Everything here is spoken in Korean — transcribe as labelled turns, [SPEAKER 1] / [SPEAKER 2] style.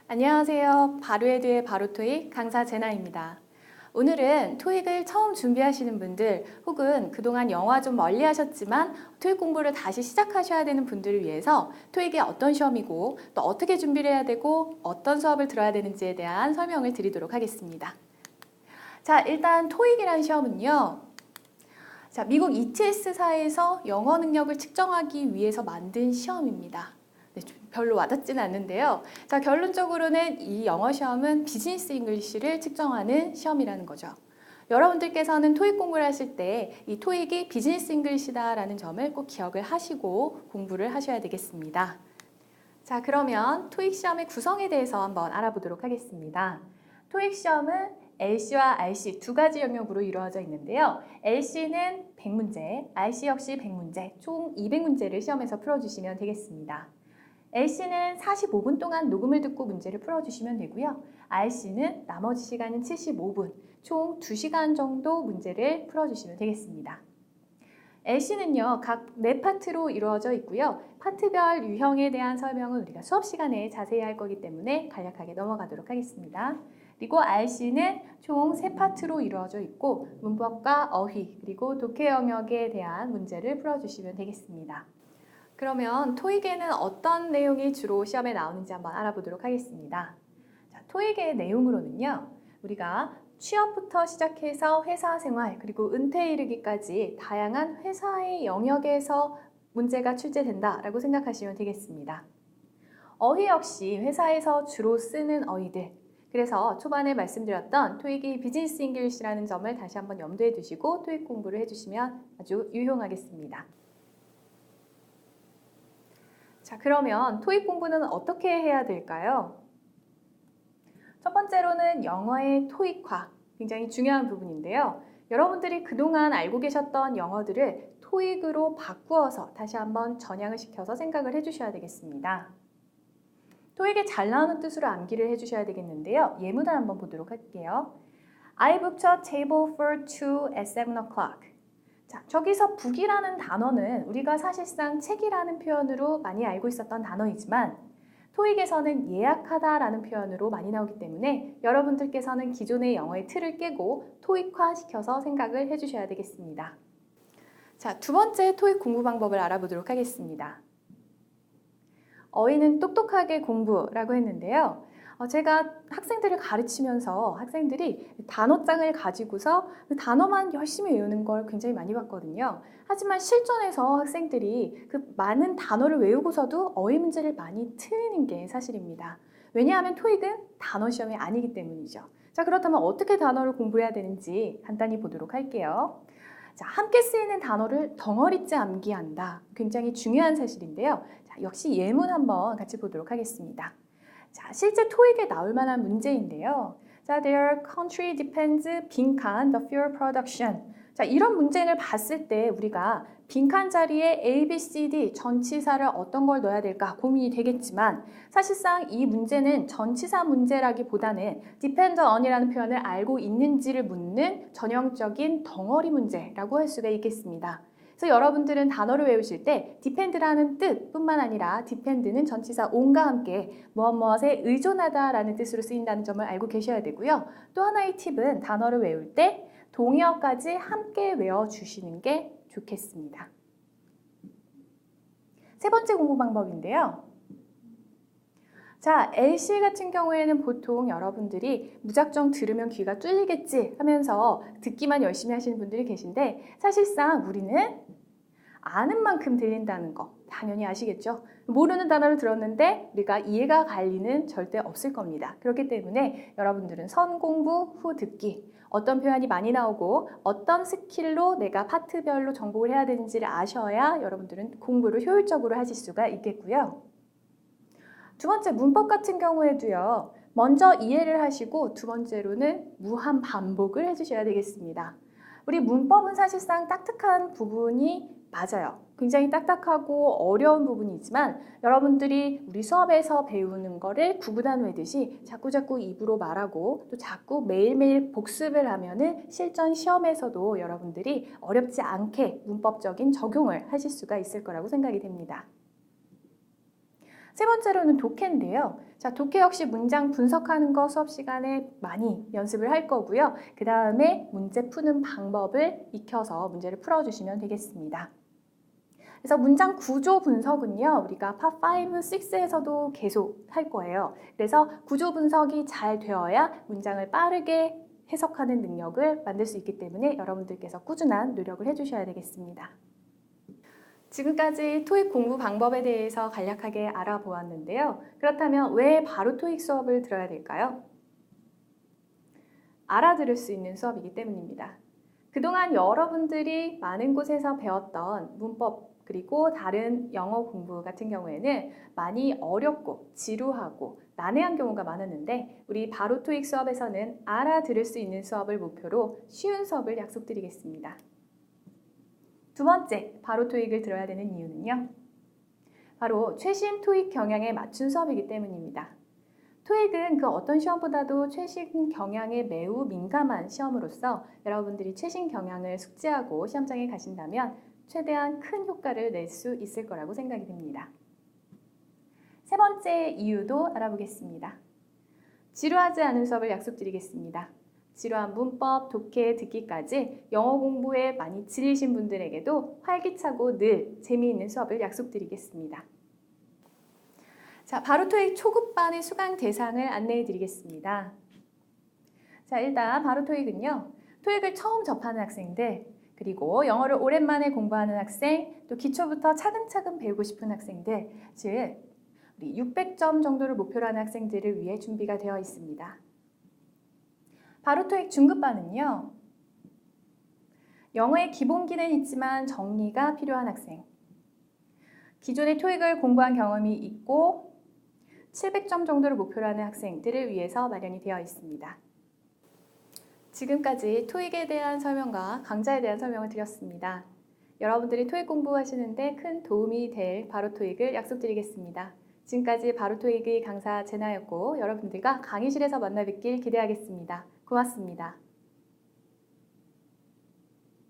[SPEAKER 1] 안녕하세요. 바로에듀의 바로토익 강사 제나입니다. 오늘은 토익을 처음 준비하시는 분들 혹은 그동안 영어 좀 멀리 하셨지만 토익 공부를 다시 시작하셔야 되는 분들을 위해서 토익이 어떤 시험이고 또 어떻게 준비를 해야 되고 어떤 수업을 들어야 되는지에 대한 설명을 드리도록 하겠습니다. 자, 일단 토익이라는 시험은요. 자, 미국 ETS사에서 영어 능력을 측정하기 위해서 만든 시험입니다. 네, 별로 와닿지는 않는데요. 자, 결론적으로는 이 영어 시험은 비즈니스 잉글리시를 측정하는 시험이라는 거죠. 여러분들께서는 토익 공부를 하실 때 이 토익이 비즈니스 잉글리시다라는 점을 꼭 기억을 하시고 공부를 하셔야 되겠습니다. 자, 그러면 토익 시험의 구성에 대해서 한번 알아보도록 하겠습니다. 토익 시험은 LC와 RC 두 가지 영역으로 이루어져 있는데요. LC는 100문제, RC 역시 100문제, 총 200문제를 시험에서 풀어주시면 되겠습니다. LC는 45분 동안 녹음을 듣고 문제를 풀어주시면 되고요. RC는 나머지 시간은 75분, 총 2시간 정도 문제를 풀어주시면 되겠습니다. LC는요, 각 4파트로 이루어져 있고요. 파트별 유형에 대한 설명은 우리가 수업 시간에 자세히 할 거기 때문에 간략하게 넘어가도록 하겠습니다. 그리고 RC는 총 3파트로 이루어져 있고 문법과 어휘, 그리고 독해 영역에 대한 문제를 풀어주시면 되겠습니다. 그러면 토익에는 어떤 내용이 주로 시험에 나오는지 한번 알아보도록 하겠습니다. 자, 토익의 내용으로는요, 우리가 취업부터 시작해서 회사 생활 그리고 은퇴에 이르기까지 다양한 회사의 영역에서 문제가 출제된다라고 생각하시면 되겠습니다. 어휘 역시 회사에서 주로 쓰는 어휘들, 그래서 초반에 말씀드렸던 토익이 비즈니스 잉글리시라는 점을 다시 한번 염두에 두시고 토익 공부를 해주시면 아주 유용하겠습니다. 자, 그러면 토익 공부는 어떻게 해야 될까요? 첫 번째로는 영어의 토익화, 굉장히 중요한 부분인데요. 여러분들이 그동안 알고 계셨던 영어들을 토익으로 바꾸어서 다시 한번 전향을 시켜서 생각을 해주셔야 되겠습니다. 토익에 잘 나오는 뜻으로 암기를 해주셔야 되겠는데요. 예문을 한번 보도록 할게요. I booked a table for 2 at 7 o'clock. 자, 저기서 book이라는 단어는 우리가 사실상 책이라는 표현으로 많이 알고 있었던 단어이지만 토익에서는 예약하다라는 표현으로 많이 나오기 때문에 여러분들께서는 기존의 영어의 틀을 깨고 토익화시켜서 생각을 해주셔야 되겠습니다. 자, 두 번째 토익 공부 방법을 알아보도록 하겠습니다. 어휘는 똑똑하게 공부라고 했는데요. 제가 학생들을 가르치면서 학생들이 단어장을 가지고서 그 단어만 열심히 외우는 걸 굉장히 많이 봤거든요. 하지만 실전에서 학생들이 그 많은 단어를 외우고서도 어휘 문제를 많이 틀리는 게 사실입니다. 왜냐하면 토익은 단어 시험이 아니기 때문이죠. 자, 그렇다면 어떻게 단어를 공부해야 되는지 간단히 보도록 할게요. 자, 함께 쓰이는 단어를 덩어리째 암기한다. 굉장히 중요한 사실인데요. 자, 역시 예문 한번 같이 보도록 하겠습니다. 자, 실제 토익에 나올 만한 문제인데요. 자, their country depends 빈칸 the fuel production. 자, 이런 문제를 봤을 때 우리가 빈칸 자리에 A, B, C, D 전치사를 어떤 걸 넣어야 될까 고민이 되겠지만 사실상 이 문제는 전치사 문제라기보다는 depend on이라는 표현을 알고 있는지를 묻는 전형적인 덩어리 문제라고 할 수가 있겠습니다. 그래서 여러분들은 단어를 외우실 때 depend라는 뜻뿐만 아니라 depend는 전치사 on과 함께 무엇무엇에 의존하다라는 뜻으로 쓰인다는 점을 알고 계셔야 되고요. 또 하나의 팁은 단어를 외울 때 동의어까지 함께 외워주시는 게 좋겠습니다. 세 번째 공부 방법인데요. 자, LC 같은 경우에는 보통 여러분들이 무작정 들으면 귀가 뚫리겠지 하면서 듣기만 열심히 하시는 분들이 계신데 사실상 우리는 아는 만큼 들린다는 거 당연히 아시겠죠? 모르는 단어를 들었는데 우리가 이해가 갈 리는 절대 없을 겁니다. 그렇기 때문에 여러분들은 선 공부, 후 듣기, 어떤 표현이 많이 나오고 어떤 스킬로 내가 파트별로 정복을 해야 되는지를 아셔야 여러분들은 공부를 효율적으로 하실 수가 있겠고요. 두 번째, 문법 같은 경우에도요. 먼저 이해를 하시고 두 번째로는 무한 반복을 해주셔야 되겠습니다. 우리 문법은 사실상 딱딱한 부분이 맞아요. 굉장히 딱딱하고 어려운 부분이지만 여러분들이 우리 수업에서 배우는 거를 구구단 외듯이 자꾸자꾸 입으로 말하고 또 자꾸 매일매일 복습을 하면은 실전 시험에서도 여러분들이 어렵지 않게 문법적인 적용을 하실 수가 있을 거라고 생각이 됩니다. 세 번째로는 독해인데요. 자, 독해 역시 문장 분석하는 거 수업 시간에 많이 연습을 할 거고요. 그 다음에 문제 푸는 방법을 익혀서 문제를 풀어주시면 되겠습니다. 그래서 문장 구조 분석은요, 우리가 파 5, 6에서도 계속 할 거예요. 그래서 구조 분석이 잘 되어야 문장을 빠르게 해석하는 능력을 만들 수 있기 때문에 여러분들께서 꾸준한 노력을 해주셔야 되겠습니다. 지금까지 토익 공부 방법에 대해서 간략하게 알아보았는데요. 그렇다면 왜 바로 토익 수업을 들어야 될까요? 알아들을 수 있는 수업이기 때문입니다. 그동안 여러분들이 많은 곳에서 배웠던 문법 그리고 다른 영어 공부 같은 경우에는 많이 어렵고 지루하고 난해한 경우가 많았는데 우리 바로 토익 수업에서는 알아들을 수 있는 수업을 목표로 쉬운 수업을 약속드리겠습니다. 두 번째, 바로 토익을 들어야 되는 이유는요. 바로 최신 토익 경향에 맞춘 수업이기 때문입니다. 토익은 그 어떤 시험보다도 최신 경향에 매우 민감한 시험으로서 여러분들이 최신 경향을 숙지하고 시험장에 가신다면 최대한 큰 효과를 낼 수 있을 거라고 생각이 됩니다. 세 번째 이유도 알아보겠습니다. 지루하지 않은 수업을 약속드리겠습니다. 지루한 문법, 독해, 듣기까지 영어 공부에 많이 질리신 분들에게도 활기차고 늘 재미있는 수업을 약속드리겠습니다. 자, 바로 토익 초급반의 수강 대상을 안내해 드리겠습니다. 자, 일단 바로 토익은요. 토익을 처음 접하는 학생들, 그리고 영어를 오랜만에 공부하는 학생, 또 기초부터 차근차근 배우고 싶은 학생들, 즉 우리 600점 정도를 목표로 하는 학생들을 위해 준비가 되어 있습니다. 바로 토익 중급반은요. 영어의 기본기는 있지만 정리가 필요한 학생, 기존의 토익을 공부한 경험이 있고 700점 정도를 목표로 하는 학생들을 위해서 마련이 되어 있습니다. 지금까지 토익에 대한 설명과 강좌에 대한 설명을 드렸습니다. 여러분들이 토익 공부하시는데 큰 도움이 될 바로 토익을 약속드리겠습니다. 지금까지 바로 토익의 강사 제나였고 여러분들과 강의실에서 만나 뵙길 기대하겠습니다. 고맙습니다.